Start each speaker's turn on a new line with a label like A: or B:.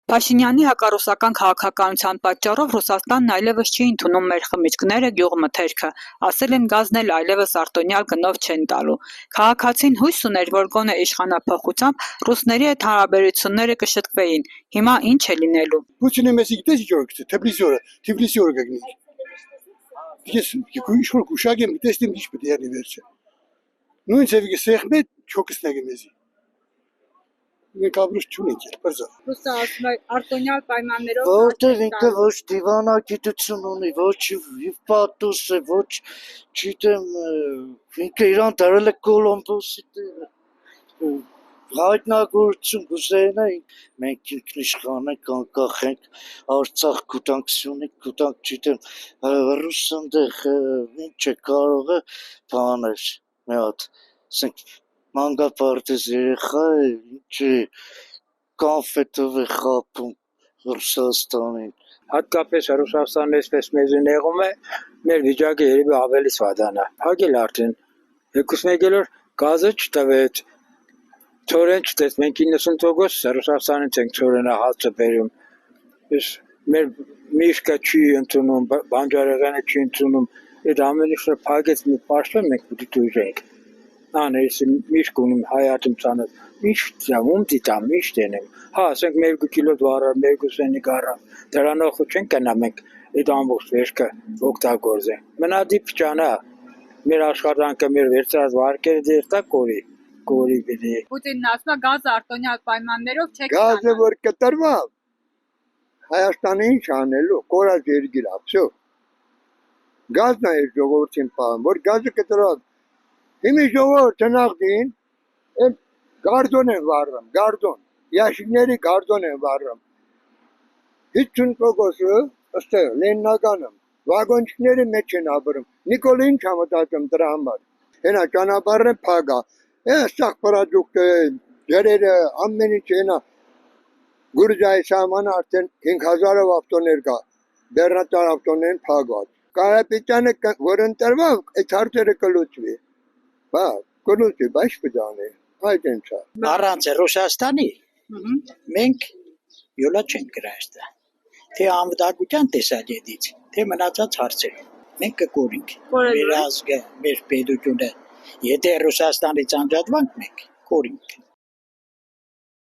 A: Փաշինյանի հակառուսական քաղաքականության պատճառով Ռուսաստանն այլևս չի ընդունում մեր խմիչքները, գյուղմթերքը, ասել են գազն էլ այլևս արտոնյալ գնով չեն տալու։ Քաղաքացին հույս ուներ, որ գոնե իշխանափոխությամբ ռուսների հետ հարաբերությունները կշտկվեին, հիմա ինչ է լինելու։
B: Պուտինը մեզ գիտես ինչ որ Թիֆլիսի օրը կգնի։ Ես ինչ-որ գուշակ եմ տեսնում ինչ պետք է անի վերջը։ Նույն ցավի սեղմե չոքսնագը մեզի։ Մենք ապրուց չունենք երբազա։
A: Ռուսը ասում է արտոնյալ պայմաններով
C: որտեղ ինքը ոչ դիվանագիտություն ունի, ոչ պատուս է, ոչ չգիտեմ, ինքը իրան դարել է Կոլոմբոսի տեղը։ Հայտնագործություն գուզեին է, մենք ինքնիշխան ենք, անկախ ենք, Արցախ կուտանք չգիտեմ, ռուսընդեղ ինչ է կարող է բաներ, մի հատ, ասենք, մանգապարտեզ երեխա է, ինչ է, կանֆետով է խապում Ռուսաստանին։
D: Հատկապես Ռուսաստանն այսպես մեզ նեղում է, մեր վիճակը երևի ավելի սվադանա։ Հագել արդեն, եկուս մեգելով գազը չտվեց, ծորեն չտեց, մենք 90% Ռուսաստանից ենք ծորենը հացը բերում, մեր միշկը չի ընդունում, բանջարեղենը չի ընդունում, այդ ամեն ինչը փակեց մի պաշտոն մենք պիտի դուժենք։ Անես միշկ ունիմ հայատում ցանած, միշտ ում դիտամ, միշտ ենեմ։ Հա, ասենք 1 կիլո դարը, 1 սենի գարա, դրանով չեն կնա մենք այդ ամբողջ վերջը օգտագործենք։ Մնադիպ ճանա, մեր աշխատանքը մեր վերցրած վարկերը դերտա կորի բիդի։
A: Պուտինն ասում է գազը արտոնյալ պայմաններով չեք
B: Գազը որ կտրվա Հայաստանը ինչ անելու, կորած երկիր ապսո։ Գազն է ժողովրդին պահում, որ գազը կտրվա։ Հիմի ժողովուրդը նախդին գարդոն են վառում, գարդոն, ящикների գարդոն են վառում։ 50%-ը ըստ լեննականում վագոնչիկների մեջ են ապրում։ Նիկոլին չամտածում դրա համար։ Հենա ճանապարհը փագա։ Այստեղ պրոդուկտը, ջրերը, ամեն ինչ հենա Գուրզիայի սահմանը արդեն 5000-ով ավտոներ կա, բեռնատար ավտոներն փակված։ Կարապետյանը որ ընտրվա, այդ հարցերը կլուծվի։ Բա, կլուծվի, բայց պիտանի, այդ ինչ է։
C: Առանց Ռուսաստանի մենք յոլա չենք գրա այստեղ։ Թե անվտանգության տեսակետից, թե մնացած հարցեր։ Մենք կկորինք։ Մեր ազգը, մեր պետությունը, եթե Ռուսաստանից անջատվանք մենք կորինք։